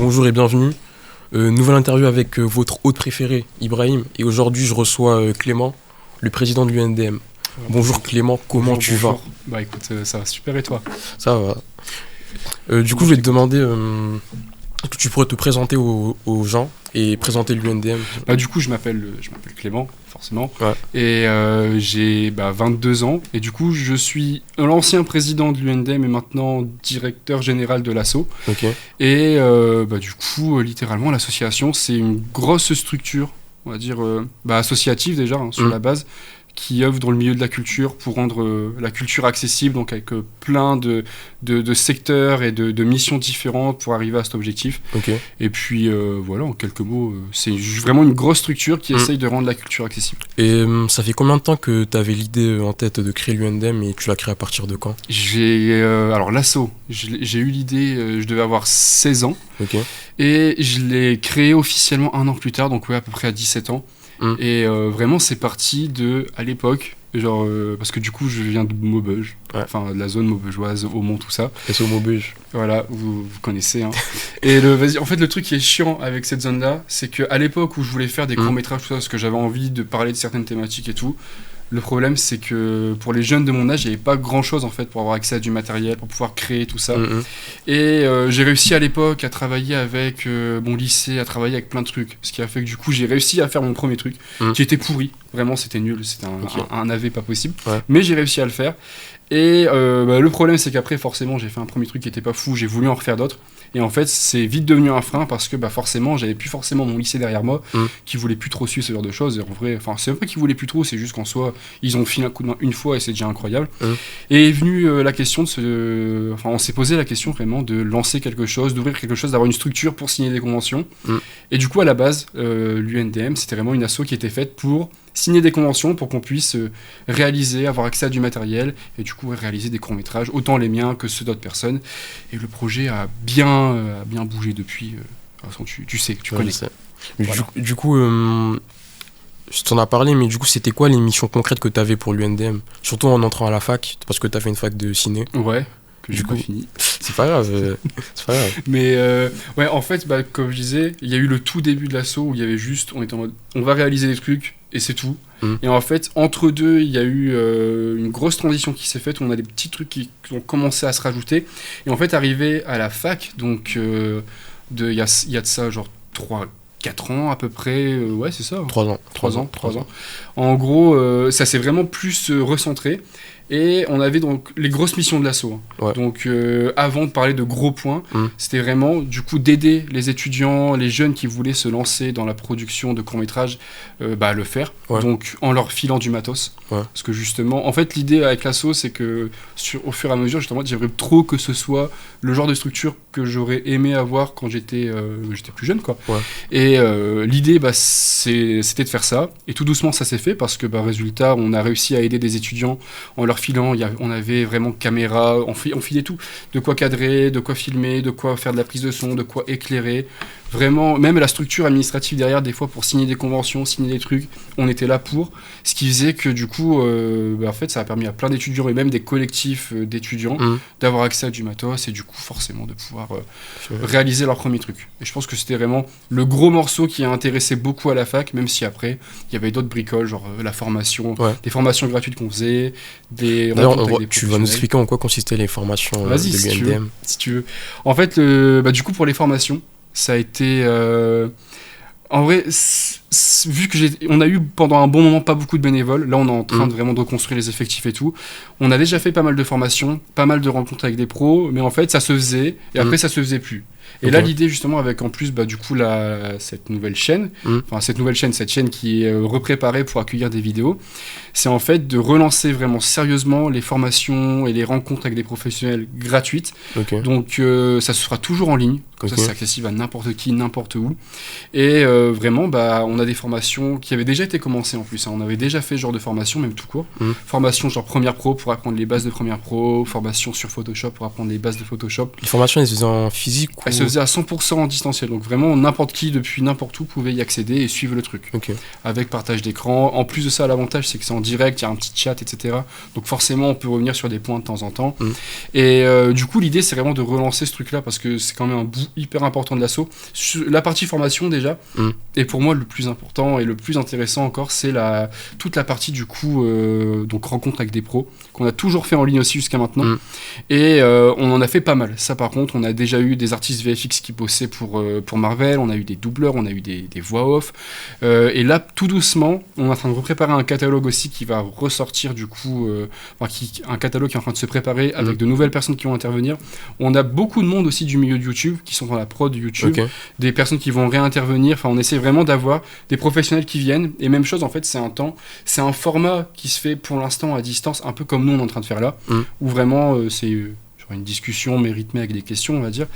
Bonjour et bienvenue. Nouvelle interview avec votre hôte préféré, Ibrahim. Et aujourd'hui, je reçois Clément, le président de l'UNDM. Bonjour Clément, comment tu vas? Bah écoute, ça va super et toi? Ça va. Du coup, je vais te demander, est-ce que tu pourrais te présenter aux gens et présenter l'UNDM? Bah du coup, je m'appelle Clément, forcément. Ouais. Et j'ai 22 ans. Et du coup, je suis l'ancien président de l'UNDM et maintenant directeur général de l'asso. Ok. Et du coup, littéralement, l'association, c'est une grosse structure, on va dire, associative déjà, sur la base, qui œuvre dans le milieu de la culture pour rendre la culture accessible, donc avec plein de secteurs et de missions différentes pour arriver à cet objectif. Ok. Et puis voilà, en quelques mots, c'est vraiment une grosse structure qui essaye de rendre la culture accessible. Et ça fait combien de temps que tu avais l'idée en tête de créer l'UNDM et tu l'as créé à partir de quand? Alors l'asso, j'ai eu l'idée, je devais avoir 16 ans. Ok. Et je l'ai créé officiellement un an plus tard, donc ouais, à peu près à 17 ans. Et vraiment, c'est parti à l'époque, genre, parce que du coup, je viens de Maubeuge, enfin, de la zone maubeugeoise, Aumont, tout ça. Et c'est au Maubeuge. Voilà, vous connaissez. Hein. Et en fait, le truc qui est chiant avec cette zone-là, c'est qu'à l'époque où je voulais faire des courts-métrages, tout ça, parce que j'avais envie de parler de certaines thématiques et tout, le problème, c'est que pour les jeunes de mon âge, il n'y avait pas grand-chose en fait pour avoir accès à du matériel, pour pouvoir créer tout ça. Et j'ai réussi à l'époque à travailler avec mon lycée, à travailler avec plein de trucs. Ce qui a fait que du coup, j'ai réussi à faire mon premier truc, qui était pourri. Vraiment, c'était nul, c'était un AV pas possible. Ouais. Mais j'ai réussi à le faire. Et le problème, c'est qu'après, forcément, j'ai fait un premier truc qui était pas fou, j'ai voulu en refaire d'autres. Et en fait, c'est vite devenu un frein parce que forcément, j'avais plus forcément mon lycée derrière moi qui voulait plus trop suivre ce genre de choses. Et en vrai, c'est même pas qu'ils voulaient plus trop, c'est juste qu'en soi, ils ont filé un coup de main une fois et c'est déjà incroyable. Et est venue la question on s'est posé la question vraiment de lancer quelque chose, d'ouvrir quelque chose, d'avoir une structure pour signer des conventions. Et du coup, à la base, l'UNDM, c'était vraiment une asso qui était faite pour signer des conventions pour qu'on puisse réaliser, avoir accès à du matériel et du coup réaliser des courts-métrages, autant les miens que ceux d'autres personnes. Et le projet a bien bougé depuis. Tu sais, tu connais. Sais. Voilà. Du coup, je t'en ai parlé, mais du coup, c'était quoi les missions concrètes que tu avais pour l'UNDM? Surtout en entrant à la fac, parce que tu as fait une fac de ciné. Ouais. Que j'ai pas fini. C'est pas grave, c'est pas grave. Mais ouais, en fait, comme je disais, il y a eu le tout début de l'assaut où il y avait juste, on était en mode, on va réaliser des trucs et c'est tout. Et en fait, entre deux, il y a eu une grosse transition qui s'est faite où on a des petits trucs qui ont commencé à se rajouter. Et en fait, arrivé à la fac, donc il y a de ça genre 4 ans à peu près, ouais c'est ça. 3 ans. 3 ans. En gros, ça s'est vraiment plus recentré. Et on avait donc les grosses missions de l'asso. Ouais. Donc avant de parler de gros points, c'était vraiment du coup d'aider les étudiants, les jeunes qui voulaient se lancer dans la production de courts-métrages à le faire. Ouais. Donc en leur filant du matos. Ouais. Parce que justement, en fait l'idée avec l'asso c'est que au fur et à mesure, justement, j'aimerais trop que ce soit le genre de structure que j'aurais aimé avoir quand j'étais plus jeune, quoi. Ouais. Et l'idée c'était de faire ça. Et tout doucement ça s'est fait parce que résultat, on a réussi à aider des étudiants en leur filant, on avait vraiment caméra, on filait tout, de quoi cadrer, de quoi filmer, de quoi faire de la prise de son, de quoi éclairer, vraiment, même la structure administrative derrière, des fois pour signer des conventions, signer des trucs, on était là pour, ce qui faisait que du coup, en fait, ça a permis à plein d'étudiants et même des collectifs d'étudiants d'avoir accès à du matos et du coup, forcément, de pouvoir réaliser leur premier truc. Et je pense que c'était vraiment le gros morceau qui a intéressé beaucoup à la fac, même si après, il y avait d'autres bricoles, genre la formation, des formations gratuites qu'on faisait, D'ailleurs, tu vas nous expliquer en quoi consistaient les formations de l'UNDM. Si tu veux. En fait, du coup, pour les formations, ça a été... en vrai, vu que on a eu pendant un bon moment pas beaucoup de bénévoles, là on est en train de vraiment de reconstruire les effectifs et tout. On a déjà fait pas mal de formations, pas mal de rencontres avec des pros, mais en fait ça se faisait et après ça se faisait plus. Et là l'idée justement avec en plus du coup cette nouvelle chaîne, cette chaîne qui est repréparée pour accueillir des vidéos, c'est en fait de relancer vraiment sérieusement les formations et les rencontres avec des professionnels gratuites. Donc ça se fera toujours en ligne, comme ça c'est accessible à n'importe qui, n'importe où. Et vraiment on a a des formations qui avaient déjà été commencées en plus. On avait déjà fait ce genre de formation, même tout court. Formation genre Premiere Pro pour apprendre les bases de Premiere Pro, formation sur Photoshop pour apprendre les bases de Photoshop. Les formations, elles se faisaient en physique ou... Elles se faisaient à 100% en distanciel. Donc vraiment, n'importe qui, depuis n'importe où, pouvait y accéder et suivre le truc. Avec partage d'écran. En plus de ça, l'avantage, c'est que c'est en direct, il y a un petit chat, etc. Donc forcément, on peut revenir sur des points de temps en temps. Et du coup, l'idée, c'est vraiment de relancer ce truc-là parce que c'est quand même un bout hyper important de l'assaut. La partie formation, déjà, et pour moi, le plus important et le plus intéressant encore, c'est toute la partie, du coup, donc rencontre avec des pros, qu'on a toujours fait en ligne aussi jusqu'à maintenant. Et on en a fait pas mal. Ça, par contre, on a déjà eu des artistes VFX qui bossaient pour Marvel, on a eu des doubleurs, on a eu des voix off. Et là, tout doucement, on est en train de repréparer un catalogue aussi qui va ressortir, du coup, un catalogue qui est en train de se préparer avec de nouvelles personnes qui vont intervenir. On a beaucoup de monde aussi du milieu de YouTube qui sont dans la prod de YouTube, des personnes qui vont réintervenir. Enfin, on essaie vraiment d'avoir des professionnels qui viennent. Et même chose, en fait, c'est un format qui se fait pour l'instant à distance, un peu comme nous on est en train de faire là, où vraiment c'est une discussion mais rythmée avec des questions, on va dire.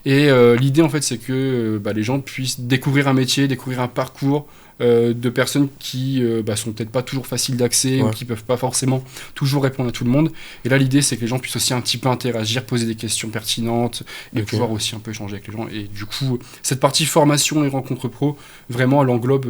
Et l'idée, en fait, c'est que les gens puissent découvrir un métier, découvrir un parcours de personnes qui sont peut-être pas toujours faciles d'accès ou qui peuvent pas forcément toujours répondre à tout le monde. Et là, l'idée, c'est que les gens puissent aussi un petit peu interagir, poser des questions pertinentes et pouvoir aussi un peu échanger avec les gens. Et du coup, cette partie formation et rencontre pro, vraiment, elle englobe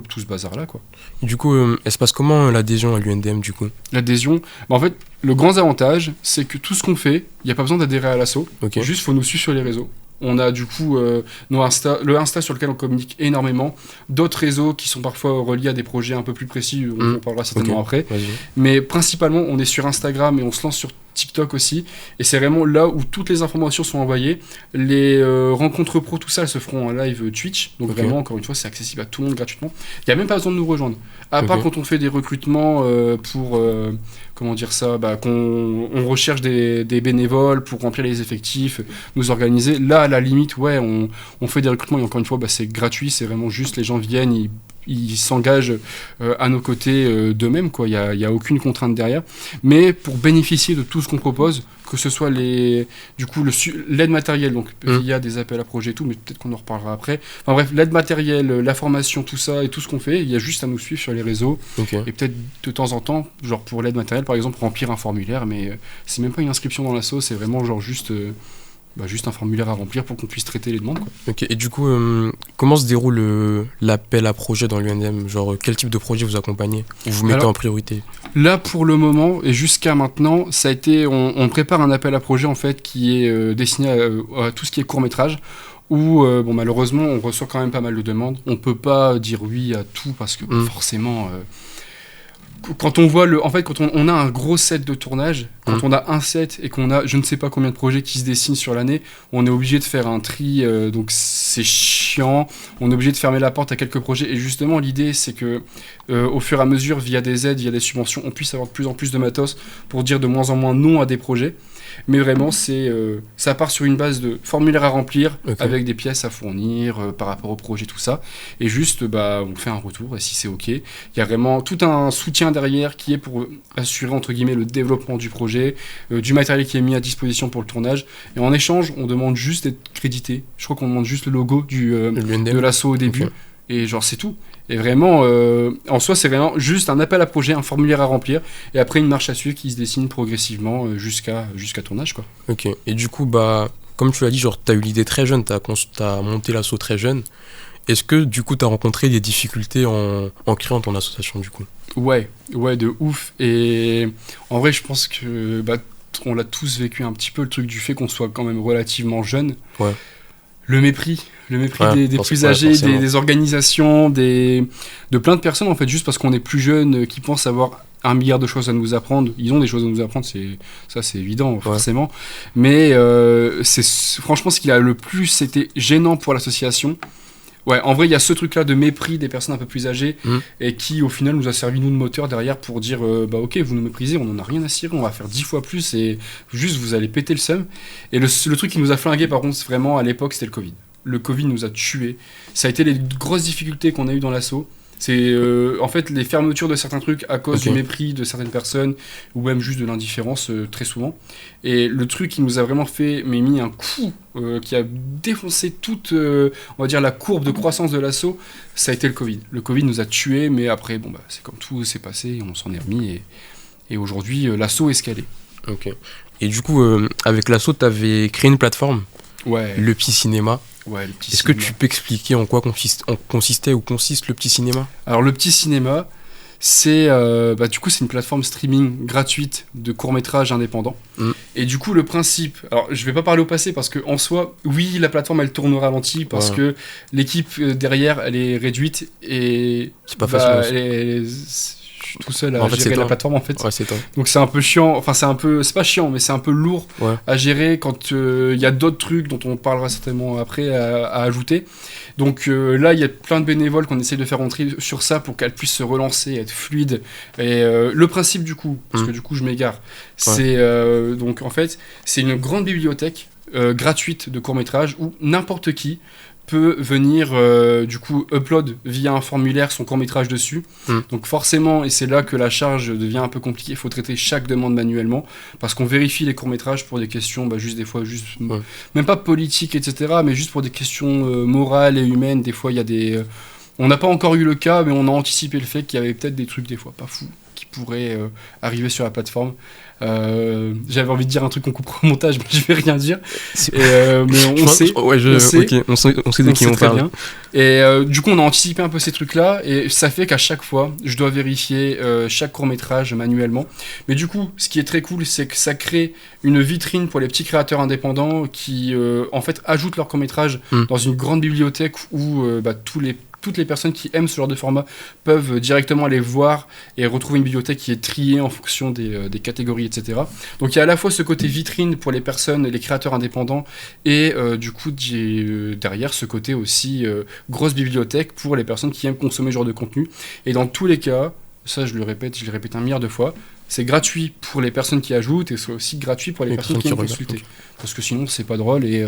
tout ce bazar-là, quoi. Et du coup, elle se passe comment l'adhésion à l'UNDM, du coup ? L'adhésion, en fait, le grand avantage, c'est que tout ce qu'on fait, il n'y a pas besoin d'adhérer à l'asso. Juste, il faut nous suivre sur les réseaux. On a du coup le Insta sur lequel on communique énormément, d'autres réseaux qui sont parfois reliés à des projets un peu plus précis, on parlera certainement après. Mais principalement, on est sur Instagram et on se lance sur TikTok aussi, et c'est vraiment là où toutes les informations sont envoyées. Les rencontres pro, tout ça, elles se feront en live Twitch, donc vraiment, encore une fois, c'est accessible à tout le monde gratuitement. Il n'y a même pas besoin de nous rejoindre, à part quand on fait des recrutements pour comment dire ça, qu'on recherche des bénévoles pour remplir les effectifs, nous organiser. Là, à la limite, on fait des recrutements, et encore une fois, c'est gratuit, c'est vraiment juste, les gens viennent, ils s'engagent à nos côtés d'eux-mêmes, quoi. Il y a aucune contrainte derrière. Mais pour bénéficier de tout ce qu'on propose, que ce soit l'aide matérielle, donc via des appels à projets et tout, mais peut-être qu'on en reparlera après. Enfin bref, l'aide matérielle, la formation, tout ça et tout ce qu'on fait, il y a juste à nous suivre sur les réseaux. Et peut-être de temps en temps, genre pour l'aide matérielle par exemple, remplir un formulaire, mais c'est même pas une inscription dans l'asso, c'est vraiment genre juste un formulaire à remplir pour qu'on puisse traiter les demandes, quoi. Et du coup, comment se déroule l'appel à projet dans l'UNDM ? Genre, quel type de projet vous accompagnez ou vous mettez en priorité ? Là, pour le moment, et jusqu'à maintenant, ça a été, on prépare un appel à projet en fait qui est destiné à tout ce qui est court-métrage, où malheureusement, on reçoit quand même pas mal de demandes. On peut pas dire oui à tout parce que forcément... quand on voit quand on a un gros set de tournage, quand on a un set et qu'on a je ne sais pas combien de projets qui se dessinent sur l'année, on est obligé de faire un tri, donc c'est chiant, on est obligé de fermer la porte à quelques projets. Et justement, l'idée, c'est que au fur et à mesure, via des aides, via des subventions, on puisse avoir de plus en plus de matos pour dire de moins en moins non à des projets. Mais vraiment, ça part sur une base de formulaire à remplir, avec des pièces à fournir par rapport au projet, tout ça. Et juste, on fait un retour, et si c'est OK, il y a vraiment tout un soutien derrière qui est pour assurer, entre guillemets, le développement du projet, du matériel qui est mis à disposition pour le tournage. Et en échange, on demande juste d'être crédité. Je crois qu'on demande juste le logo de l'asso au début. Et genre, c'est tout. Et vraiment, en soi, c'est vraiment juste un appel à projet, un formulaire à remplir, et après une marche à suivre qui se dessine progressivement jusqu'à tournage, quoi. Ok. Et du coup, comme tu l'as dit, genre, t'as eu l'idée très jeune, t'as monté l'asso très jeune. Est-ce que, du coup, t'as rencontré des difficultés en créant ton association, du coup ? Ouais, de ouf. Et en vrai, je pense que on l'a tous vécu un petit peu, le truc du fait qu'on soit quand même relativement jeune. Ouais. Le mépris des plus âgés, des organisations, de plein de personnes, en fait, juste parce qu'on est plus jeunes, qui pensent avoir 1 milliard de choses à nous apprendre. Ils ont des choses à nous apprendre, c'est évident, forcément. Mais franchement, ce qui a le plus été gênant pour l'association. Ouais, en vrai, il y a ce truc-là de mépris des personnes un peu plus âgées et qui, au final, nous a servi, nous, de moteur derrière pour dire ok, vous nous méprisez, on n'en a rien à cirer, on va faire 10 fois plus et juste, vous allez péter le seum. Et le truc qui nous a flingué, par contre, vraiment, à l'époque, c'était le Covid. Le Covid nous a tués. Ça a été les grosses difficultés qu'on a eues dans l'asso. C'est en fait les fermetures de certains trucs à cause Ok. du mépris de certaines personnes ou même juste de l'indifférence très souvent. Et le truc qui nous a vraiment mis un coup, qui a défoncé toute, on va dire, la courbe de croissance de l'assaut, ça a été le Covid. Le Covid nous a tués, mais après, bon, bah, c'est comme tout s'est passé, on s'en est remis et aujourd'hui, l'assaut est ce qu'elle est. Ok. Et du coup, avec l'assaut, tu avais créé une plateforme, Ouais, le petit cinéma. ouais, le petit Est-ce que cinéma. tu peux expliquer en quoi consistait ou consiste le petit cinéma? Alors le petit cinéma, c'est du coup c'est une plateforme streaming gratuite de courts-métrages indépendants. Mm. Et du coup le principe, alors je vais pas parler au passé parce que en soi, oui la plateforme elle tourne au ralenti parce Voilà. que l'équipe derrière elle est réduite et C'est pas facile aussi. je suis tout seul à En fait, c'est gérer la toi. plateforme en fait. Ouais, c'est toi. Donc c'est un peu chiant, enfin c'est pas chiant mais c'est un peu lourd Ouais. à gérer quand il y a d'autres trucs dont on parlera certainement après à ajouter. Donc là il y a plein de bénévoles qu'on essaie de faire rentrer sur ça pour qu'elle puisse se relancer, être fluide. Et le principe du coup, parce que du coup je m'égare, c'est donc en fait c'est une grande bibliothèque gratuite de courts-métrages où n'importe qui peut venir du coup upload via un formulaire son court-métrage dessus. Donc forcément, et c'est là que la charge devient un peu compliquée, il faut traiter chaque demande manuellement parce qu'on vérifie les courts-métrages pour des questions juste des fois même pas politiques etc., mais juste pour des questions morales et humaines. Des fois il y a des on n'a pas encore eu le cas, mais on a anticipé le fait qu'il y avait peut-être des trucs des fois pas fous qui pourraient arriver sur la plateforme. J'avais envie de dire un truc qu'on coupera au montage, mais je vais rien dire. Mais on sait. On sait. Ok, on sait de qui on très parle. bien. Et du coup, on a anticipé un peu ces trucs-là, et ça fait qu'à chaque fois, je dois vérifier chaque court-métrage manuellement. Mais du coup, ce qui est très cool, c'est que ça crée une vitrine pour les petits créateurs indépendants qui, en fait, ajoutent leur court-métrage dans une grande bibliothèque où toutes les personnes qui aiment ce genre de format peuvent directement aller voir et retrouver une bibliothèque qui est triée en fonction des catégories, etc. Donc il y a à la fois ce côté vitrine pour les personnes, les créateurs indépendants, et du coup j'ai derrière ce côté aussi grosse bibliothèque pour les personnes qui aiment consommer ce genre de contenu. Et dans tous les cas, ça je le répète 1 milliard de fois, c'est gratuit pour les personnes qui ajoutent et c'est aussi gratuit pour les personnes qui aiment consulter. Parce que sinon c'est pas drôle et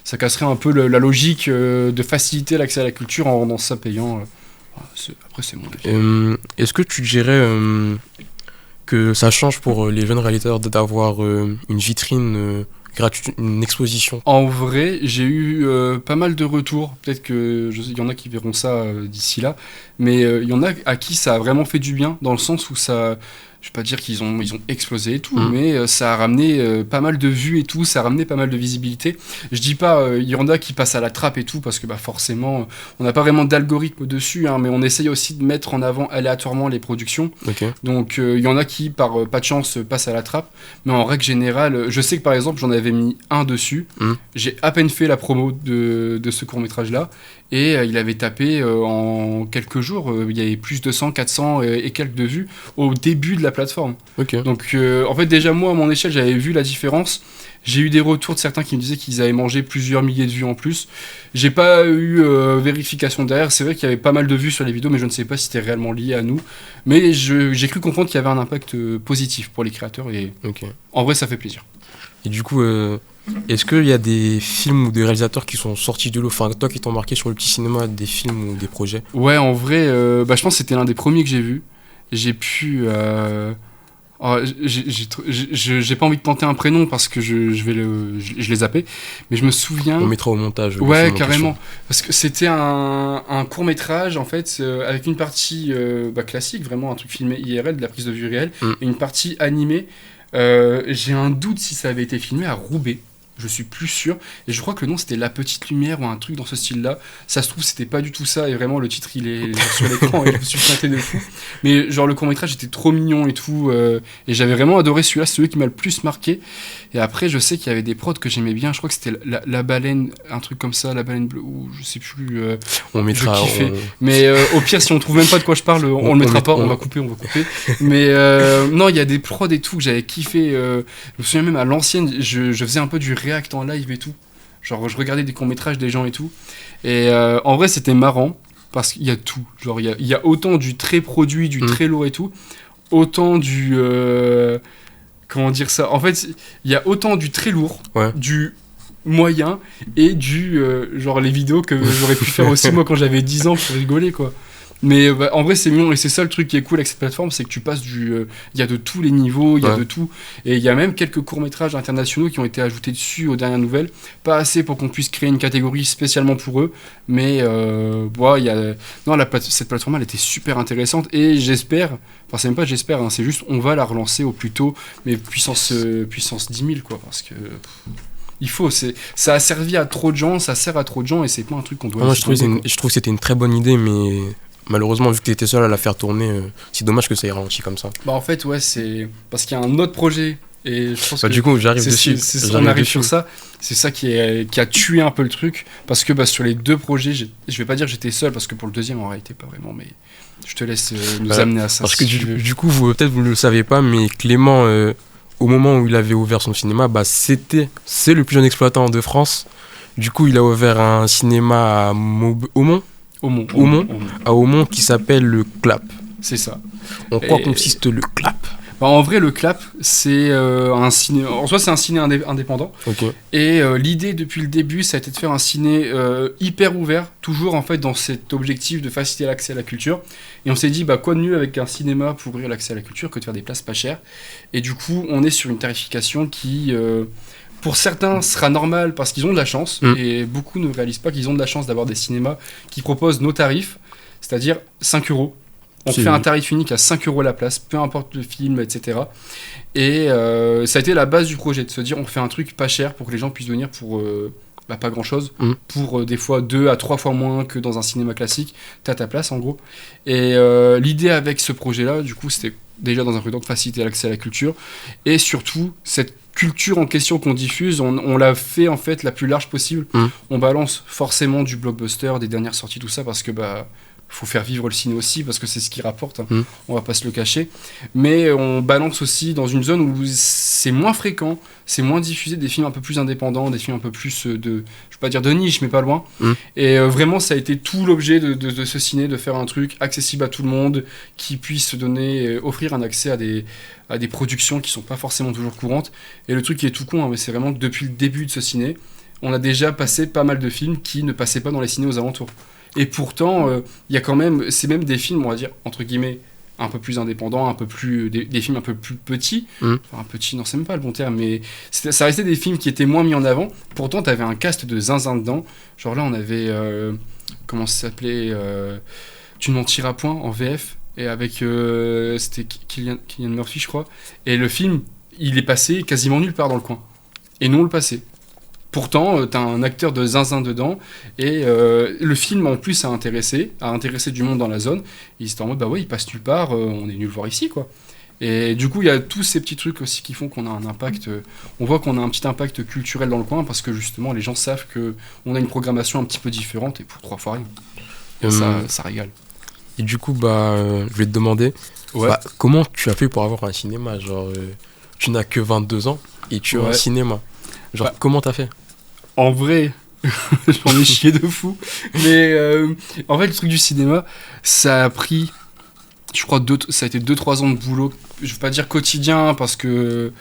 ça casserait un peu la logique de faciliter l'accès à la culture en rendant ça payant. Après, c'est mon avis. Est-ce que tu dirais que ça change pour les jeunes réalisateurs d'avoir une vitrine gratuite, une exposition? En vrai, j'ai eu pas mal de retours. Peut-être qu'il y en a qui verront ça d'ici là. Mais il y en a à qui ça a vraiment fait du bien, dans le sens où ça... Je vais pas dire qu'ils ont explosé et tout, mais ça a ramené pas mal de vues et tout, ça a ramené pas mal de visibilité. Je dis pas, il y en a qui passent à la trappe et tout, parce que forcément, on n'a pas vraiment d'algorithme dessus, hein, mais on essaye aussi de mettre en avant aléatoirement les productions. Okay. Donc il y en a qui, par pas de chance, passent à la trappe, mais en règle générale, je sais que par exemple, j'en avais mis un dessus, j'ai à peine fait la promo de ce court-métrage-là, et il avait tapé en quelques jours, il y avait plus de 100, 400 et quelques de vues au début de la plateforme. Okay. Donc en fait déjà moi à mon échelle j'avais vu la différence. J'ai eu des retours de certains qui me disaient qu'ils avaient mangé plusieurs milliers de vues en plus. J'ai pas eu vérification derrière. C'est vrai qu'il y avait pas mal de vues sur les vidéos, mais je ne sais pas si c'était réellement lié à nous. Mais j'ai cru comprendre qu'il y avait un impact positif pour les créateurs et en vrai ça fait plaisir. Et du coup, est-ce qu'il y a des films ou des réalisateurs qui sont sortis de l'eau, enfin toi qui t'ont marqué sur le petit cinéma, des films ou des projets? Ouais, en vrai, je pense que c'était l'un des premiers que j'ai vu. J'ai pu... j'ai pas envie de tenter un prénom parce que je l'ai zappé, mais je me souviens... On mettra au montage. Ouais, carrément. Parce que c'était un court-métrage, en fait, avec une partie classique, vraiment un truc filmé IRL, de la prise de vue réelle, et une partie animée. J'ai un doute si ça avait été filmé à Roubaix. Je suis plus sûr, et je crois que le nom c'était La Petite Lumière ou un truc dans ce style-là. Ça se trouve c'était pas du tout ça, et vraiment le titre il est sur l'écran et je me suis planté de fou. Mais genre le court-métrage était trop mignon et tout, et j'avais vraiment adoré celui-là, c'est celui qui m'a le plus marqué. Et après je sais qu'il y avait des prods que j'aimais bien, je crois que c'était la baleine, un truc comme ça, la baleine bleue, ou je sais plus. On mettra. Je kiffais. Mais au pire si on trouve même pas de quoi je parle, on le mettra pas, on va couper. Mais non, il y a des prods et tout que j'avais kiffé. Je me souviens même à l'ancienne, je faisais un peu du React en live et tout, genre je regardais des courts-métrages des gens et tout, et en vrai c'était marrant parce qu'il y a tout, genre il y a autant du très produit, du très lourd et tout, autant du comment dire ça, en fait il y a autant du très lourd, du moyen et du genre les vidéos que j'aurais pu faire aussi moi quand j'avais 10 ans pour rigoler quoi. Mais en vrai, c'est mignon. Et c'est ça le truc qui est cool avec cette plateforme, c'est que tu passes il y a de tous les niveaux, il y a de tout. Et il y a même quelques courts-métrages internationaux qui ont été ajoutés dessus aux dernières nouvelles. Pas assez pour qu'on puisse créer une catégorie spécialement pour eux. Mais cette plateforme, elle était super intéressante. Et j'espère, enfin, c'est même pas j'espère, hein, c'est juste on va la relancer au plus tôt, mais puissance 10 000, quoi. Parce que. Il faut, ça a servi à trop de gens, ça sert à trop de gens et c'est pas un truc qu'on doit... Moi, je trouve que c'était une très bonne idée, mais malheureusement, vu que tu étais seul à la faire tourner, c'est dommage que ça ait ralenti comme ça. Bah en fait, ouais, c'est parce qu'il y a un autre projet et je pense que du coup, j'arrive dessus. On arrive sur ça, c'est ça qui a tué un peu le truc parce que sur les deux projets, je vais pas dire que j'étais seul parce que pour le deuxième, en réalité, pas vraiment, mais je te laisse nous amener à ça. Parce que du coup, peut-être vous ne le savez pas, mais Clément... au moment où il avait ouvert son cinéma, c'est le plus jeune exploitant de France. Du coup, il a ouvert un cinéma à Aumont, qui s'appelle le Clap. C'est ça. En quoi consiste le Clap ? En vrai, le Clap, c'est un ciné. En soi, c'est un ciné indépendant. Okay. Et l'idée depuis le début, ça a été de faire un ciné hyper ouvert, toujours en fait dans cet objectif de faciliter l'accès à la culture. Et on s'est dit, quoi de mieux avec un cinéma pour ouvrir l'accès à la culture que de faire des places pas chères. Et du coup, on est sur une tarification qui, pour certains, sera normale parce qu'ils ont de la chance. Et beaucoup ne réalisent pas qu'ils ont de la chance d'avoir des cinémas qui proposent nos tarifs, c'est-à-dire 5 €. On fait un tarif unique à 5 € la place, peu importe le film, etc. Et ça a été la base du projet, de se dire on fait un truc pas cher pour que les gens puissent venir pour pas grand chose, pour des fois 2 à 3 fois moins que dans un cinéma classique, t'as ta place en gros. Et l'idée avec ce projet-là, du coup, c'était déjà dans un premier temps de faciliter l'accès à la culture, et surtout cette culture en question qu'on diffuse, on l'a fait en fait la plus large possible. On balance forcément du blockbuster, des dernières sorties, tout ça, parce que faut faire vivre le ciné aussi parce que c'est ce qui rapporte, on va pas se le cacher, mais on balance aussi dans une zone où c'est moins fréquent, c'est moins diffusé, des films un peu plus indépendants, des films un peu plus je vais pas dire de niche mais pas loin, et vraiment ça a été tout l'objet de ce ciné, de faire un truc accessible à tout le monde, qui puisse offrir un accès à des productions qui sont pas forcément toujours courantes. Et le truc qui est tout con, mais c'est vraiment que depuis le début de ce ciné, on a déjà passé pas mal de films qui ne passaient pas dans les cinés aux alentours. Et pourtant, il y a quand même, c'est même des films, on va dire, entre guillemets, un peu plus indépendants, un peu plus, des films un peu plus petits. Enfin, petits, non, c'est même pas le bon terme, mais ça restait des films qui étaient moins mis en avant. Pourtant, t'avais un cast de zinzin dedans. Genre là, on avait, comment ça s'appelait Tu ne mentiras point, en VF. Et avec, c'était Cillian Murphy, je crois. Et le film, il est passé quasiment nulle part dans le coin. Et nous, on le passait. Pourtant, t'as un acteur de zinzin dedans, et le film en plus a intéressé du monde dans la zone. Ils étaient en mode, il passe nulle part, on est venu le voir ici, quoi. Et du coup, il y a tous ces petits trucs aussi qui font qu'on a un impact. On voit qu'on a un petit impact culturel dans le coin parce que justement, les gens savent qu'on a une programmation un petit peu différente et pour 3 fois rien. Ça régale. Et du coup, je vais te demander, comment tu as fait pour avoir un cinéma ? Genre, tu n'as que 22 ans et tu as un cinéma. Genre, comment t'as fait ? En vrai, j'en ai chié de fou. Mais en fait, le truc du cinéma, ça a pris, je crois, ça a été 2-3 ans de boulot. Je veux pas dire quotidien parce que.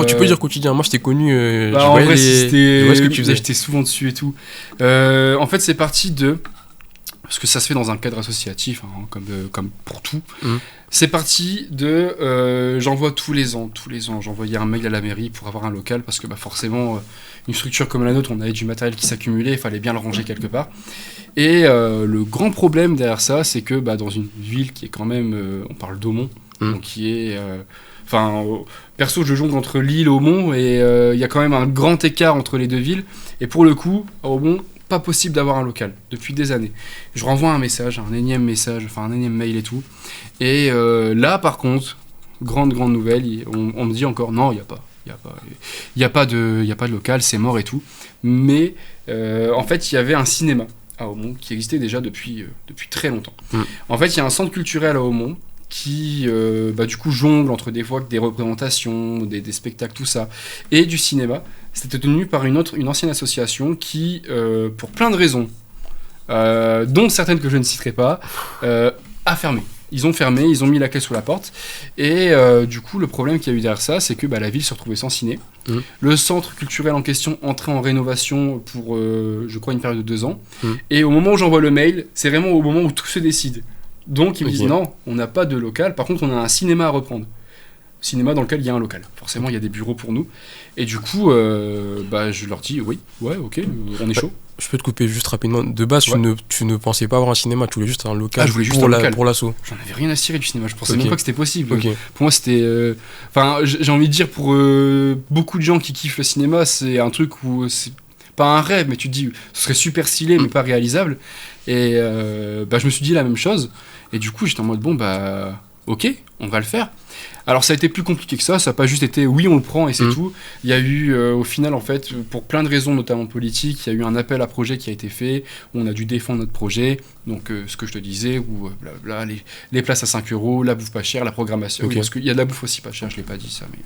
Tu peux dire quotidien. Moi, je t'ai connu. En vrai, je vois ce que tu faisais. J'étais souvent dessus et tout. En fait, c'est parti de. Parce que ça se fait dans un cadre associatif, comme pour tout. C'est parti de... j'envoie tous les ans, j'envoyais un mail à la mairie pour avoir un local, parce que forcément, une structure comme la nôtre, on avait du matériel qui s'accumulait, il fallait bien le ranger quelque part. Et le grand problème derrière ça, c'est que dans une ville qui est quand même... on parle d'Aumont, donc qui est... perso, je jongle entre Lille et Aumont, et il y a quand même un grand écart entre les deux villes. Et pour le coup, à Aumont, pas possible d'avoir un local depuis des années. Je renvoie un énième mail et tout. Et là, par contre, grande nouvelle, on me dit encore non, il y a pas de local, c'est mort et tout. Mais en fait, il y avait un cinéma à Aumont qui existait déjà depuis très longtemps. En fait, il y a un centre culturel à Aumont qui du coup jongle entre des fois des représentations, des spectacles, tout ça, et du cinéma. C'était tenu par une ancienne association qui, pour plein de raisons, dont certaines que je ne citerai pas, a fermé. Ils ont fermé, ils ont mis la clé sous la porte, et du coup le problème qu'il y a eu derrière ça, c'est que la ville se retrouvait sans ciné. Le centre culturel en question entrait en rénovation pour, je crois, une période de 2 ans, et au moment où j'envoie le mail, c'est vraiment au moment où tout se décide. Donc, ils me Ok. disent non, on n'a pas de local. Par contre, on a un cinéma à reprendre. Cinéma dans lequel il y a un local. Forcément, il y a des bureaux pour nous. Et du coup, je leur dis oui, ouais, ok, on est chaud. Je peux te couper juste rapidement. De base, Ouais. tu ne pensais pas avoir un cinéma, tu voulais juste un local Ah, je voulais juste pour un local. pour l'assaut. J'en avais rien à cirer du cinéma. Je pensais Ok. même pas que c'était possible. Ok. Pour moi, c'était. Enfin, j'ai envie de dire, pour beaucoup de gens qui kiffent le cinéma, c'est un truc où c'est pas un rêve, mais tu te dis, ce serait super stylé, mais pas réalisable. Et je me suis dit la même chose. Et du coup, j'étais en mode, bon, ok, on va le faire. Alors, ça a été plus compliqué que ça. Ça n'a pas juste été, oui, on le prend et c'est tout. Il y a eu, au final, en fait, pour plein de raisons, notamment politiques, il y a eu un appel à projet qui a été fait. Où on a dû défendre notre projet. Donc, ce que je te disais, où les places à 5 euros, la bouffe pas chère, la programmation. Ok. Oui, parce qu'il y a de la bouffe aussi pas chère, je l'ai pas dit ça, mais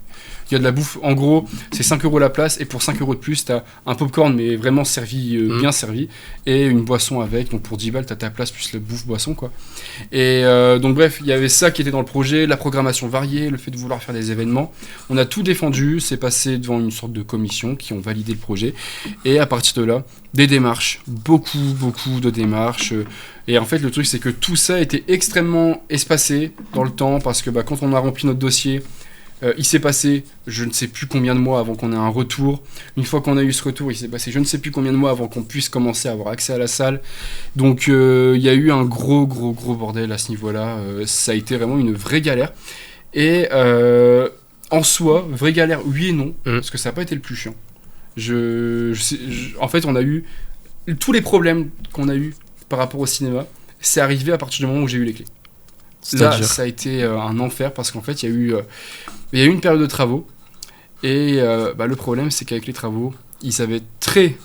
il y a de la bouffe. En gros, c'est 5 euros la place, et pour 5 euros de plus, t'as un popcorn, mais vraiment servi, bien servi, et une boisson avec. Donc, pour 10 balles, t'as ta place plus la bouffe-boisson, quoi. Et donc, bref, il y avait ça qui était dans le projet, la programmation variée, le fait de vouloir faire des événements. On a tout défendu, c'est passé devant une sorte de commission qui ont validé le projet, et à partir de là, des démarches, beaucoup de démarches. Et en fait, le truc, c'est que tout ça était extrêmement espacé dans le temps, parce que quand on a rempli notre dossier, il s'est passé je ne sais plus combien de mois avant qu'on ait un retour. Une fois qu'on a eu ce retour, il s'est passé je ne sais plus combien de mois avant qu'on puisse commencer à avoir accès à la salle. Donc il y a eu un gros bordel à ce niveau-là. Ça a été vraiment une vraie galère. Et en soi, vraie galère, oui et non, parce que ça n'a pas été le plus chiant. En fait, on a eu tous les problèmes qu'on a eu par rapport au cinéma, c'est arrivé à partir du moment où j'ai eu les clés. Là, ça a été un enfer, parce qu'en fait, il y a eu une période de travaux, et le problème, c'est qu'avec les travaux, ils avaient très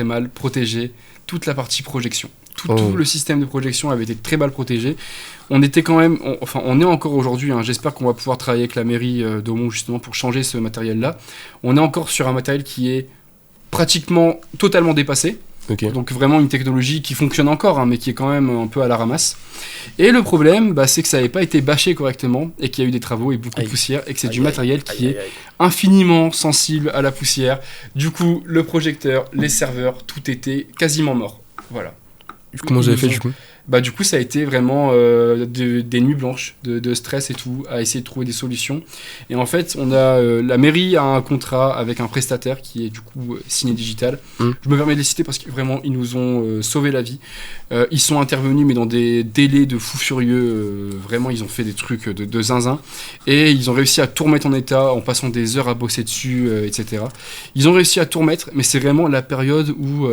mal protégé toute la partie projection. Tout le système de projection avait été très mal protégé. On était quand même, on est encore aujourd'hui, j'espère qu'on va pouvoir travailler avec la mairie d'Aumont justement pour changer ce matériel-là. On est encore sur un matériel qui est pratiquement totalement dépassé. Okay. Donc vraiment une technologie qui fonctionne encore, mais qui est quand même un peu à la ramasse. Et le problème, c'est que ça n'avait pas été bâché correctement, et qu'il y a eu des travaux et beaucoup de poussière, et que c'est du matériel qui est infiniment sensible à la poussière. Du coup, le projecteur, les serveurs, tout était quasiment mort. Voilà. Comment vous avez fait du coup ? Du coup, ça a été vraiment des nuits blanches de stress et tout, à essayer de trouver des solutions. Et en fait, la mairie a un contrat avec un prestataire qui est du coup Ciné Digital. Je me permets de les citer parce que vraiment, ils nous ont sauvé la vie. Ils sont intervenus, mais dans des délais de fous furieux. Vraiment, ils ont fait des trucs de zinzin. Et ils ont réussi à tout remettre en état en passant des heures à bosser dessus, etc. Ils ont réussi à tout remettre, mais c'est vraiment la période où...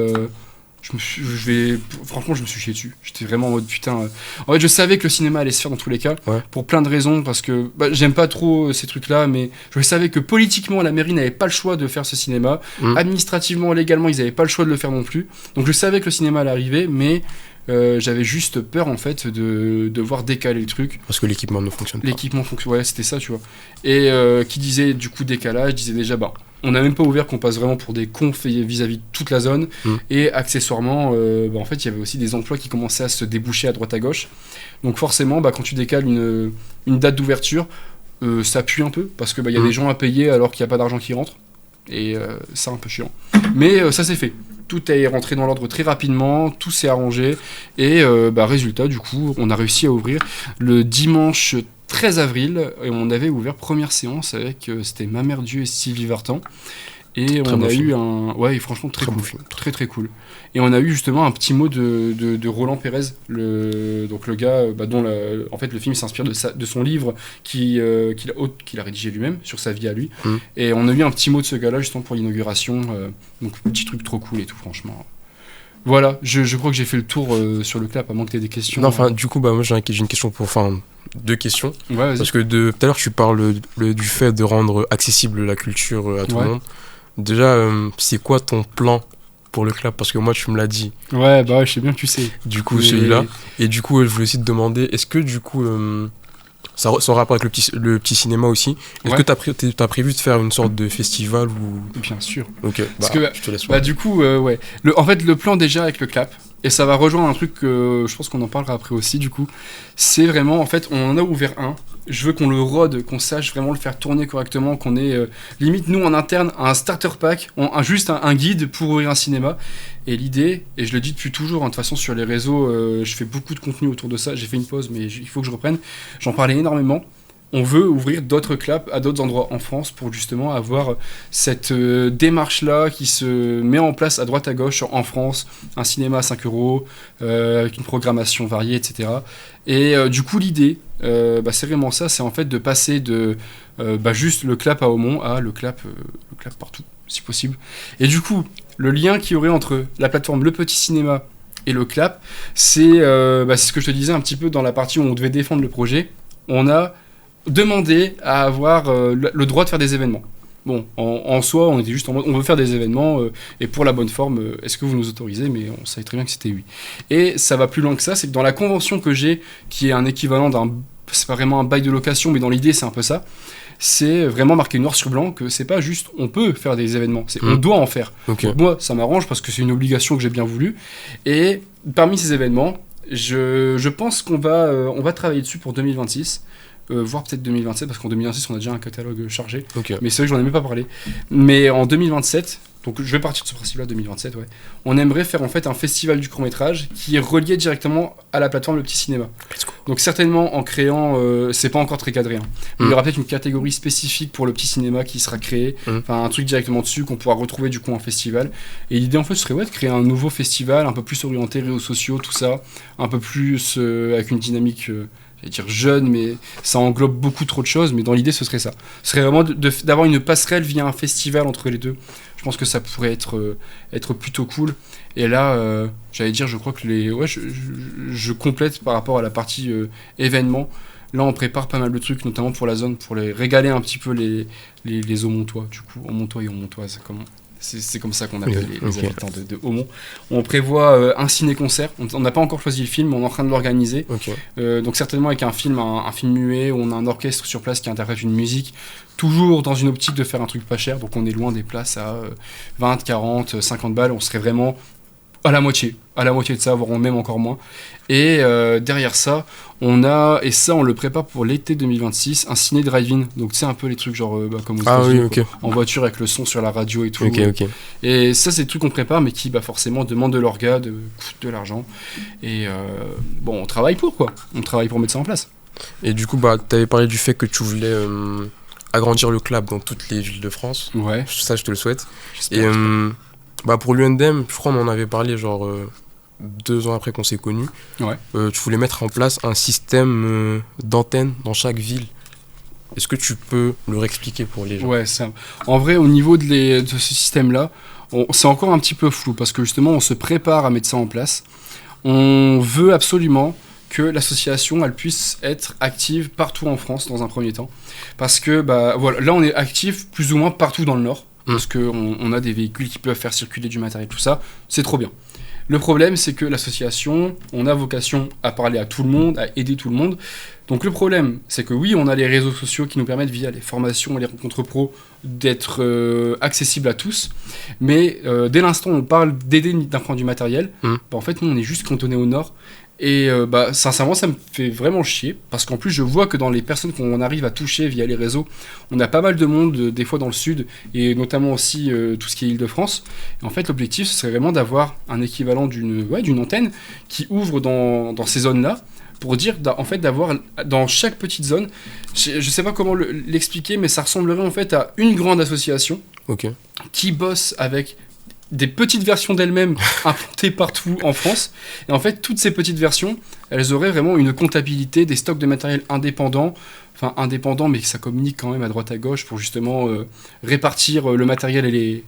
franchement, je me suis chié dessus. J'étais vraiment en mode putain. En fait, je savais que le cinéma allait se faire dans tous les cas, pour plein de raisons, parce que j'aime pas trop ces trucs-là, mais je savais que politiquement, la mairie n'avait pas le choix de faire ce cinéma. Administrativement, légalement, ils n'avaient pas le choix de le faire non plus. Donc je savais que le cinéma allait arriver, mais j'avais juste peur en fait de devoir décaler le truc. Parce que l'équipement ne fonctionne pas. L'équipement fonctionne, ouais, c'était ça, tu vois. Et qui disait du coup décalage, disait déjà on n'a même pas ouvert qu'on passe vraiment pour des cons vis-à-vis de toute la zone. Et accessoirement, en fait, il y avait aussi des emplois qui commençaient à se déboucher à droite à gauche. Donc forcément, quand tu décales une date d'ouverture, ça pue un peu, parce que y a des gens à payer alors qu'il n'y a pas d'argent qui rentre. Et c'est un peu chiant. Mais ça s'est fait. Tout est rentré dans l'ordre très rapidement, tout s'est arrangé. Et résultat, du coup, on a réussi à ouvrir le dimanche 13 avril, et on avait ouvert première séance avec, c'était Ma Mère Dieu et Sylvie Vartan. Et on a eu franchement très cool, très cool. Et on a eu justement un petit mot de Roland Pérez, donc le gars dont en fait le film s'inspire de son livre qu'il a rédigé lui-même sur sa vie à lui. Et on a eu un petit mot de ce gars-là justement pour l'inauguration. Donc petit truc trop cool et tout, franchement. Voilà, je crois que j'ai fait le tour sur le clap, à moins que tu aies des questions. Non, du coup, moi j'ai une question deux questions. Ouais, vas-y. Parce que tout à l'heure, tu parles du fait de rendre accessible la culture à tout le monde. Déjà, c'est quoi ton plan pour le clap ? Parce que moi, tu me l'as dit. Ouais, je sais bien que tu sais. Du coup, celui-là. Et du coup, je voulais aussi te demander, est-ce que du coup, sans rapport avec le petit cinéma aussi, est-ce que t'as prévu de faire une sorte de festival ou... Bien sûr. Ok, parce que, je te laisse voir. Du coup, ouais. En fait, le plan déjà avec le clap, et ça va rejoindre un truc que je pense qu'on en parlera après aussi, du coup, c'est vraiment, en fait, on en a ouvert un je veux qu'on le rôde, qu'on sache vraiment le faire tourner correctement, qu'on ait limite nous en interne un starter pack, juste un guide pour ouvrir un cinéma. Et l'idée, et je le dis depuis toujours, de toute façon sur les réseaux, je fais beaucoup de contenu autour de ça, j'ai fait une pause mais il faut que je reprenne, j'en parlais énormément. On veut ouvrir d'autres clubs à d'autres endroits en France pour justement avoir cette démarche-là qui se met en place à droite à gauche en France, un cinéma à 5 €, avec une programmation variée, etc. Et du coup, l'idée, c'est vraiment ça, c'est en fait de passer de juste le clap à Aumont à le clap partout, si possible. Et du coup, le lien qu'il y aurait entre la plateforme Le Petit Cinéma et le clap, c'est ce que je te disais un petit peu dans la partie où on devait défendre le projet. On a demandé à avoir le droit de faire des événements. Bon, en soi, on était juste en mode, on veut faire des événements, et pour la bonne forme, est-ce que vous nous autorisez ? Mais on savait très bien que c'était oui. Et ça va plus loin que ça, c'est que dans la convention que j'ai, qui est un équivalent c'est pas vraiment un bail de location, mais dans l'idée, c'est un peu ça, c'est vraiment marqué noir sur blanc que c'est pas juste on peut faire des événements, c'est on doit en faire. Okay. Donc moi, ça m'arrange parce que c'est une obligation que j'ai bien voulu. Et parmi ces événements, je pense qu'on va travailler dessus pour 2026. Voire peut-être 2027, parce qu'en 2026 on a déjà un catalogue chargé, mais c'est vrai que j'en ai même pas parlé. Mais en 2027, donc je vais partir de ce principe-là, 2027, ouais, on aimerait faire en fait un festival du court-métrage qui est relié directement à la plateforme Le Petit Cinéma. Donc certainement en créant, c'est pas encore très cadré, mais il y aura peut-être une catégorie spécifique pour Le Petit Cinéma qui sera créée, enfin un truc directement dessus qu'on pourra retrouver du coup en festival. Et l'idée en fait serait de créer un nouveau festival un peu plus orienté réseaux sociaux, tout ça, un peu plus avec une dynamique... j'allais dire jeune, mais ça englobe beaucoup trop de choses, mais dans l'idée ce serait ça. Ce serait vraiment d'avoir une passerelle via un festival entre les deux. Je pense que ça pourrait être plutôt cool. Et là, j'allais dire, je crois que je complète par rapport à la partie événement. Là, on prépare pas mal de trucs, notamment pour la zone, pour les régaler un petit peu les Aumontois, du coup, Aumontois et Aumontoises, c'est comme ça qu'on appelle les habitants de Aumont. On prévoit un ciné-concert. On n'a pas encore choisi le film, mais on est en train de l'organiser. Donc certainement avec un film muet, où on a un orchestre sur place qui interprète une musique, toujours dans une optique de faire un truc pas cher. Donc on est loin des places à 20, 40, 50 balles. On serait vraiment à la moitié de ça, voire même encore moins. Et derrière ça, on a, et ça on le prépare pour l'été 2026, un ciné drive-in. Donc tu sais un peu les trucs genre comme aux États-Unis, en voiture avec le son sur la radio et tout. Et ça c'est des trucs qu'on prépare, mais qui forcément demandent de l'orga, coûtent de l'argent. Et on travaille pour mettre ça en place. Et du coup, tu avais parlé du fait que tu voulais agrandir le club dans toutes les villes de France. Ouais. Ça, je te le souhaite. J'espère. Et pour l'UNDM, je crois qu'on en avait parlé 2 ans après qu'on s'est connus. Ouais. Tu voulais mettre en place un système d'antennes dans chaque ville. Est-ce que tu peux le réexpliquer pour les gens ? Ouais, ça. En vrai, au niveau de ce système-là, c'est encore un petit peu flou parce que justement, on se prépare à mettre ça en place. On veut absolument que l'association elle puisse être active partout en France dans un premier temps. Parce que là, on est actif plus ou moins partout dans le Nord. Parce qu'on a des véhicules qui peuvent faire circuler du matériel, tout ça, c'est trop bien. Le problème, c'est que l'association, on a vocation à parler à tout le monde, à aider tout le monde. Donc le problème, c'est que oui, on a les réseaux sociaux qui nous permettent, via les formations et les rencontres pro, d'être accessibles à tous. Mais dès l'instant où on parle d'aider d'un point de vue matériel, en fait, nous, on est juste cantonné au Nord. Et sincèrement, ça me fait vraiment chier, parce qu'en plus, je vois que dans les personnes qu'on arrive à toucher via les réseaux, on a pas mal de monde, des fois dans le sud, et notamment aussi tout ce qui est Île-de-France. Et en fait, l'objectif, ce serait vraiment d'avoir un équivalent d'une antenne qui ouvre dans ces zones-là, pour dire, en fait, d'avoir dans chaque petite zone, je sais pas comment l'expliquer, mais ça ressemblerait en fait à une grande association qui bosse avec des petites versions d'elles-mêmes implantées partout en France. Et en fait, toutes ces petites versions, elles auraient vraiment une comptabilité des stocks de matériel indépendants, mais ça communique quand même à droite à gauche pour justement répartir le matériel et les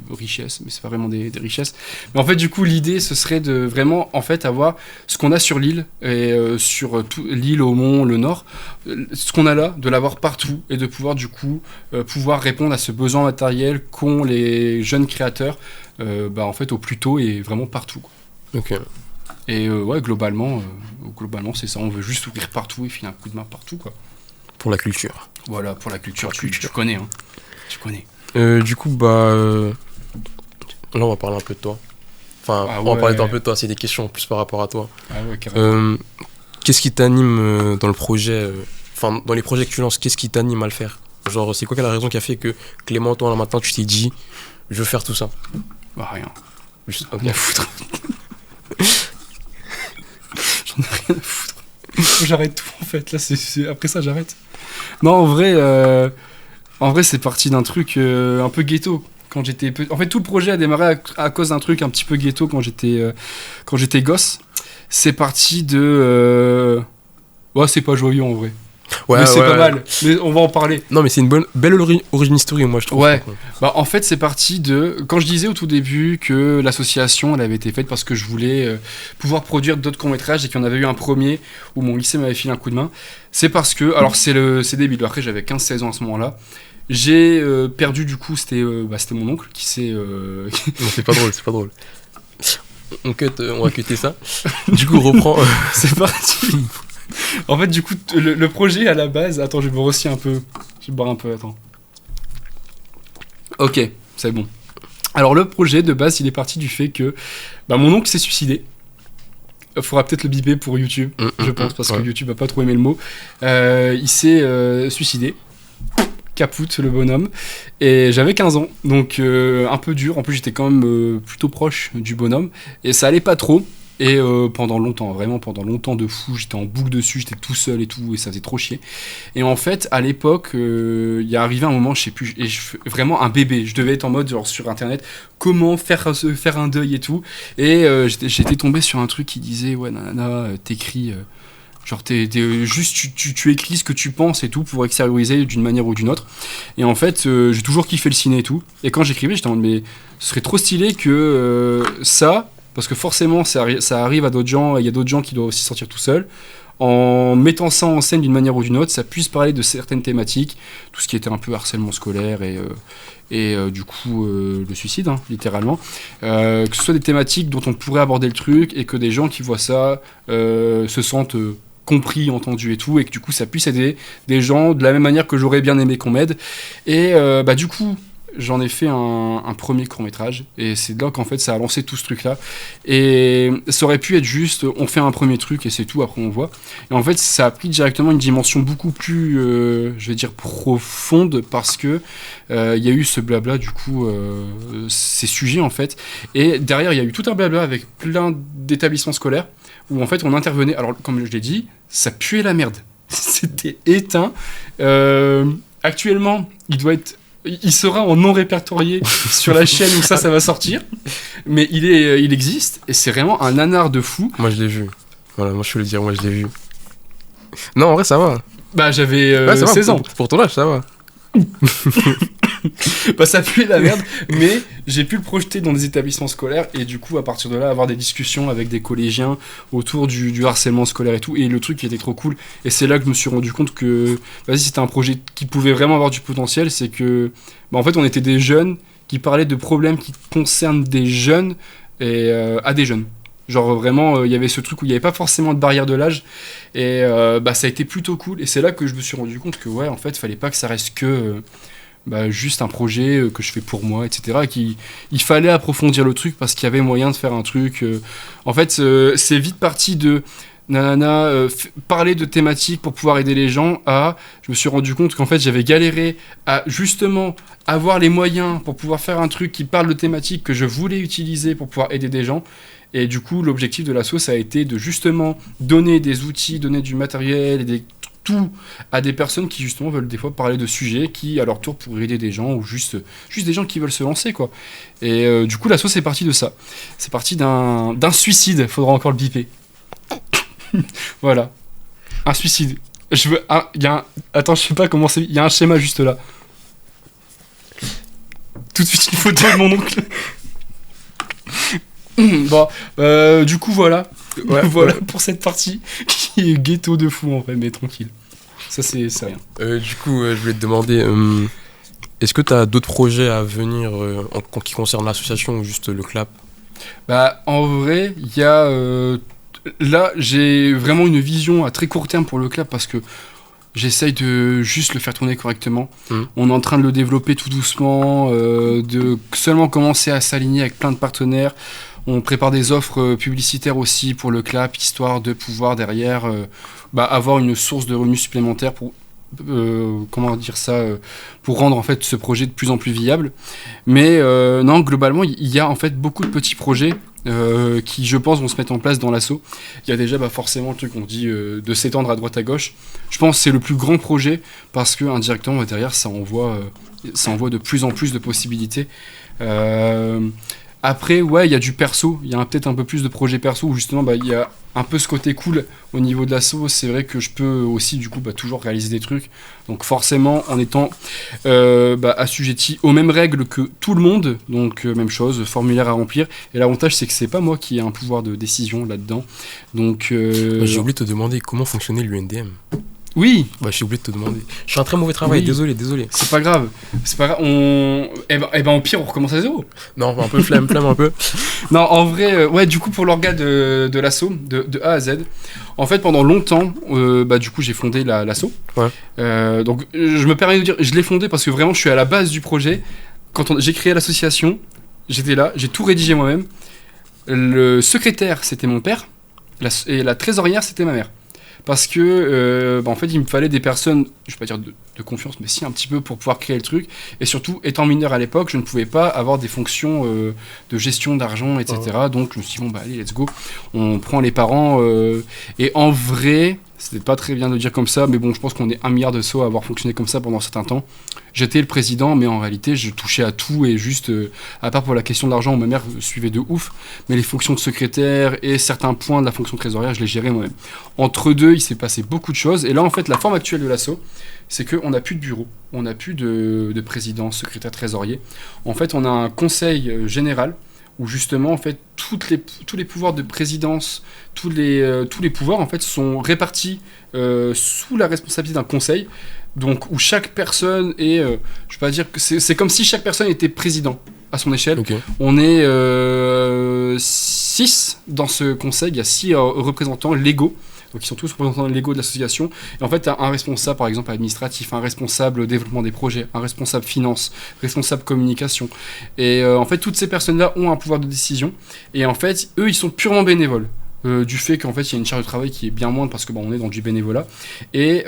richesses, mais c'est pas vraiment des richesses. Mais en fait, du coup, l'idée, ce serait de vraiment, en fait, avoir ce qu'on a sur l'île, et sur l'île, Aumont, le Nord, ce qu'on a là, de l'avoir partout, et de pouvoir, du coup, pouvoir répondre à ce besoin matériel qu'ont les jeunes créateurs, en fait, au plus tôt et vraiment partout, quoi. Et globalement, c'est ça. On veut juste ouvrir partout et filer un coup de main partout, quoi. Pour la culture. Voilà, pour la culture. Tu connais, hein. Tu connais. Du coup, là, on va parler un peu de toi. On va parler un peu de toi, c'est des questions plus par rapport à toi. Ah ouais, carrément. Qu'est-ce qui t'anime dans le projet enfin, dans les projets que tu lances, qu'est-ce qui t'anime à le faire? Genre, c'est quoi la raison qui a fait que Clément, toi, là, maintenant, tu t'es dit, je veux faire tout ça? Bah, rien. Juste, Rien à foutre. J'en ai rien à foutre. J'arrête tout, en fait. Là, après ça, j'arrête. Non, en vrai, c'est parti d'un truc un peu ghetto. Quand j'étais en fait, tout le projet a démarré à cause d'un truc un petit peu ghetto quand j'étais gosse. C'est parti de... Ouais, c'est pas joyeux en vrai. ouais, mais c'est ouais, pas ouais. mal. Mais on va en parler. Non, mais c'est une belle origin story, moi, je trouve. Ouais. Bah, en fait, c'est parti de... Quand je disais au tout début que l'association, elle avait été faite parce que je voulais pouvoir produire d'autres courts-métrages et qu'il y en avait eu un premier où mon lycée m'avait filé un coup de main. C'est parce que... Alors, c'est débile. Après, j'avais 15-16 ans à ce moment-là. J'ai perdu, du coup, c'était mon oncle qui s'est... Non, c'est pas drôle, c'est pas drôle. On va cutter ça. Du coup, reprends. C'est parti. En fait, du coup, le projet à la base... Attends, je vais me rosser un peu. Je vais boire un peu, attends. Ok, c'est bon. Alors, le projet, de base, il est parti du fait que mon oncle s'est suicidé. Il faudra peut-être le biper pour YouTube, je pense, parce que YouTube a pas trop aimé le mot. Il s'est suicidé. Capoute, le bonhomme. Et j'avais 15 ans, donc un peu dur. En plus, j'étais quand même plutôt proche du bonhomme. Et ça allait pas trop. Et pendant longtemps, vraiment pendant longtemps de fou, j'étais en boucle dessus, j'étais tout seul et tout, et ça faisait trop chier. Et en fait, à l'époque, il y est arrivé un moment, je sais plus, vraiment un bébé. Je devais être en mode, genre sur internet, comment faire un deuil et tout. Et j'étais tombé sur un truc qui disait, ouais, nanana, t'écris. Genre, juste, tu écris ce que tu penses et tout pour extérioriser d'une manière ou d'une autre. Et en fait, j'ai toujours kiffé le ciné et tout. Et quand j'écrivais, j'étais en mode, mais ce serait trop stylé que ça, parce que forcément, ça arrive à d'autres gens, et il y a d'autres gens qui doivent aussi sortir tout seuls, en mettant ça en scène d'une manière ou d'une autre, ça puisse parler de certaines thématiques, tout ce qui était un peu harcèlement scolaire et du coup le suicide, hein, littéralement. Que ce soit des thématiques dont on pourrait aborder le truc et que des gens qui voient ça se sentent... compris, entendu et tout, et que du coup ça puisse aider des gens de la même manière que j'aurais bien aimé qu'on m'aide. Et du coup, j'en ai fait un premier court-métrage, et c'est là qu'en fait ça a lancé tout ce truc-là. Et ça aurait pu être juste, on fait un premier truc et c'est tout, après on voit. Et en fait, ça a pris directement une dimension beaucoup plus, je vais dire, profonde, parce que il y a eu ce blabla, du coup, ces sujets en fait. Et derrière, il y a eu tout un blabla avec plein d'établissements scolaires, où en fait on intervenait. Alors, comme je l'ai dit, ça puait la merde. C'était éteint. Actuellement, il sera en non répertorié sur la chaîne où ça va sortir. Mais il existe, et c'est vraiment un nanar de fou. Moi, je l'ai vu. Voilà, moi, je peux le dire, moi, je l'ai vu. Non, en vrai, ça va. Bah, j'avais Ouais, ça va, 16 ans. Pour ton âge, ça va. Bah, ça puait la merde, mais j'ai pu le projeter dans des établissements scolaires, et du coup à partir de là avoir des discussions avec des collégiens autour du harcèlement scolaire et tout. Et le truc qui était trop cool, et c'est là que je me suis rendu compte que c'était un projet qui pouvait vraiment avoir du potentiel, c'est que en fait on était des jeunes qui parlaient de problèmes qui concernent des jeunes et à des jeunes. Genre vraiment, il y avait ce truc où il n'y avait pas forcément de barrière de l'âge, et ça a été plutôt cool. Et c'est là que je me suis rendu compte que ouais, en fait, fallait pas que ça reste que juste un projet que je fais pour moi, etc. Et il fallait approfondir le truc parce qu'il y avait moyen de faire un truc. En fait, c'est vite parti de parler de thématiques pour pouvoir aider les gens je me suis rendu compte qu'en fait j'avais galéré à justement avoir les moyens pour pouvoir faire un truc qui parle de thématiques que je voulais utiliser pour pouvoir aider des gens. Et du coup, l'objectif de l'asso, ça a été de justement donner des outils, donner du matériel et tout à des personnes qui justement veulent des fois parler de sujets qui à leur tour pourraient aider des gens, ou juste des gens qui veulent se lancer, quoi. Et du coup, l'asso, c'est parti de ça. C'est parti d'un suicide, faudra encore le biper. Voilà, un suicide. Attends, je sais pas comment c'est. Il y a un schéma juste là. Tout de suite une photo de mon oncle. Bon, du coup voilà. Ouais, voilà pour cette partie qui est ghetto de fou en vrai, mais tranquille. Ça c'est rien. Du coup, je voulais te demander, est-ce que tu as d'autres projets à venir qui concernent l'association ou juste le clap? Bah en vrai, il y a là j'ai vraiment une vision à très court terme pour le clap, parce que j'essaye de juste le faire tourner correctement. On est en train de le développer tout doucement, de seulement commencer à s'aligner avec plein de partenaires. On prépare des offres publicitaires aussi pour le CLAP, histoire de pouvoir derrière avoir une source de revenus supplémentaires pour pour rendre en fait ce projet de plus en plus viable. Mais non, globalement, il y a en fait beaucoup de petits projets qui, je pense, vont se mettre en place dans l'asso. Il y a déjà forcément le truc qu'on dit de s'étendre à droite à gauche. Je pense que c'est le plus grand projet parce que indirectement derrière ça envoie de plus en plus de possibilités. Après, ouais, il y a du perso, il y a peut-être un peu plus de projets perso où justement il y a un peu ce côté cool au niveau de l'asso. C'est vrai que je peux aussi du coup toujours réaliser des trucs. Donc forcément en étant assujetti aux mêmes règles que tout le monde, donc même chose, formulaire à remplir. Et l'avantage c'est que c'est pas moi qui ai un pouvoir de décision là-dedans. Donc j'ai oublié de te demander comment fonctionnait l'UNDM. Oui. J'ai oublié de te demander. Je fais un très mauvais travail, oui. désolé. C'est pas grave. Au pire, on recommence à zéro. Non, un peu flemme un peu. Non, en vrai, ouais, du coup, pour l'orga de l'asso, de A à Z, en fait, pendant longtemps, du coup, j'ai fondé l'asso. Ouais. Donc, je me permets de dire, je l'ai fondé parce que vraiment, je suis à la base du projet. Quand j'ai créé l'association, j'étais là, j'ai tout rédigé moi-même. Le secrétaire, c'était mon père, et la trésorière, c'était ma mère. Parce que, en fait, il me fallait des personnes, je vais pas dire de confiance, mais si un petit peu pour pouvoir créer le truc. Et surtout, étant mineur à l'époque, je ne pouvais pas avoir des fonctions de gestion d'argent, etc. Oh. Donc, je me suis dit, allez, let's go. On prend les parents. Et en vrai, c'était pas très bien de dire comme ça, mais bon, je pense qu'on est 1 milliard de sauts à avoir fonctionné comme ça pendant un certain temps. J'étais le président, mais en réalité, je touchais à tout et juste, à part pour la question de l'argent, où ma mère suivait de ouf, mais les fonctions de secrétaire et certains points de la fonction trésorière, je les gérais moi-même. Entre deux, il s'est passé beaucoup de choses. Et là, en fait, la forme actuelle de l'asso, c'est qu'on n'a plus de bureau, on n'a plus de président, secrétaire, trésorier. En fait, on a un conseil général où justement, en fait, tous les pouvoirs de présidence, tous les pouvoirs, en fait, sont répartis sous la responsabilité d'un conseil. Donc, où chaque personne est, je vais pas dire que c'est comme si chaque personne était président à son échelle. Okay. On est 6 dans ce conseil, il y a 6 représentants légaux. Donc ils sont tous représentants légaux de l'association. Et en fait, tu as un responsable, par exemple, administratif, un responsable développement des projets, un responsable finance, responsable communication. Et en fait, toutes ces personnes-là ont un pouvoir de décision. Et en fait, eux, ils sont purement bénévoles. Du fait qu'en fait il y a une charge de travail qui est bien moindre parce que on est dans du bénévolat et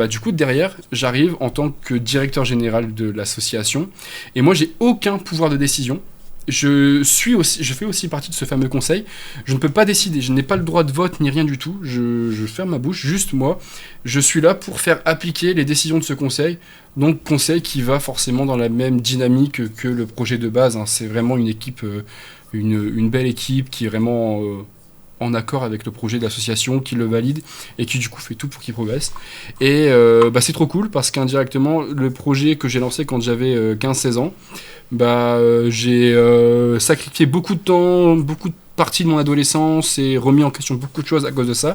du coup derrière j'arrive en tant que directeur général de l'association et moi j'ai aucun pouvoir de décision. Je fais aussi partie de ce fameux conseil. Je ne peux pas décider, je n'ai pas le droit de vote ni rien du tout. Je ferme ma bouche, juste moi. Je suis là pour faire appliquer les décisions de ce conseil. Donc conseil qui va forcément dans la même dynamique que le projet de base. Hein. C'est vraiment une équipe, une belle équipe qui est vraiment en accord avec le projet de l'association, qui le valide et qui du coup fait tout pour qu'il progresse. Et c'est trop cool parce qu'indirectement, le projet que j'ai lancé quand j'avais 15-16 ans, j'ai sacrifié beaucoup de temps, beaucoup de parties de mon adolescence et remis en question beaucoup de choses à cause de ça.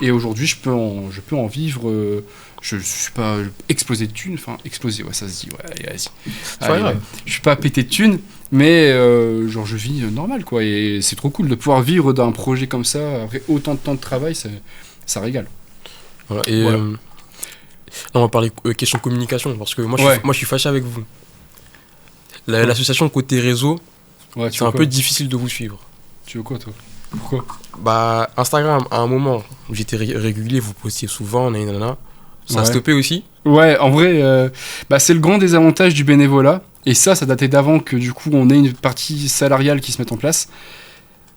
Et aujourd'hui, je peux en vivre. Je suis pas explosé de thunes, enfin explosé, ouais, ça se dit, ouais, allez, vas-y. Je suis pas pété de thunes, mais je vis normal, quoi. Et c'est trop cool de pouvoir vivre d'un projet comme ça après autant de temps de travail, ça régale. Voilà, et voilà. On va parler question communication parce que moi je suis fâché avec vous. L'association côté réseau, c'est un peu difficile de vous suivre. Tu veux quoi, toi? Pourquoi? Instagram, à un moment où j'étais régulier, vous postiez souvent, nanana. Ça a stoppé aussi? Ouais, en vrai, c'est le grand désavantage du bénévolat. Et ça datait d'avant que du coup on ait une partie salariale qui se mette en place.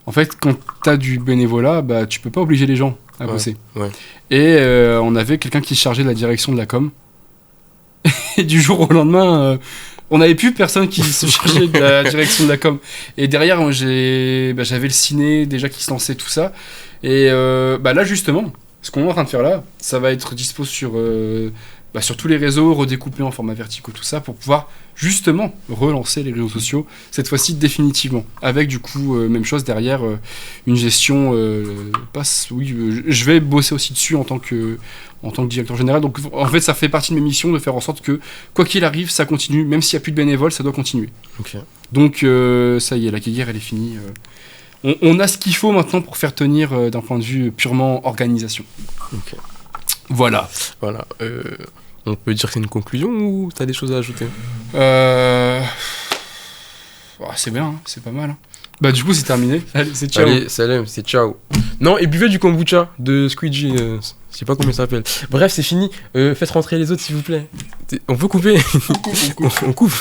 En fait, quand t'as du bénévolat, tu peux pas obliger les gens à bosser. Ouais. Et on avait quelqu'un qui se chargeait de la direction de la com. Et du jour au lendemain, on n'avait plus personne qui se chargeait de la direction de la com. Et derrière, j'avais le ciné déjà qui se lançait, tout ça. Et là justement, ce qu'on est en train de faire là, ça va être dispo sur tous les réseaux, redécoupé en format verticaux, tout ça, pour pouvoir justement relancer les réseaux sociaux, cette fois-ci définitivement. Avec du coup, même chose derrière, une gestion, je vais bosser aussi dessus en tant que directeur général. Donc en fait, ça fait partie de mes missions de faire en sorte que, quoi qu'il arrive, ça continue, même s'il n'y a plus de bénévoles, ça doit continuer. Okay. Donc ça y est, la guerre, elle est finie. On a ce qu'il faut maintenant pour faire tenir d'un point de vue purement organisation. Okay. Voilà. On peut dire que c'est une conclusion ou t'as des choses à ajouter? C'est bien, hein, c'est pas mal. Hein. Bah, du coup, c'est terminé. Allez, c'est ciao. Allez, salam, c'est ciao. Non, et buvez du kombucha de Squeegee. Je sais pas comment il s'appelle. Bref, c'est fini. Faites rentrer les autres, s'il vous plaît. On peut couper. On coupe. On coupe.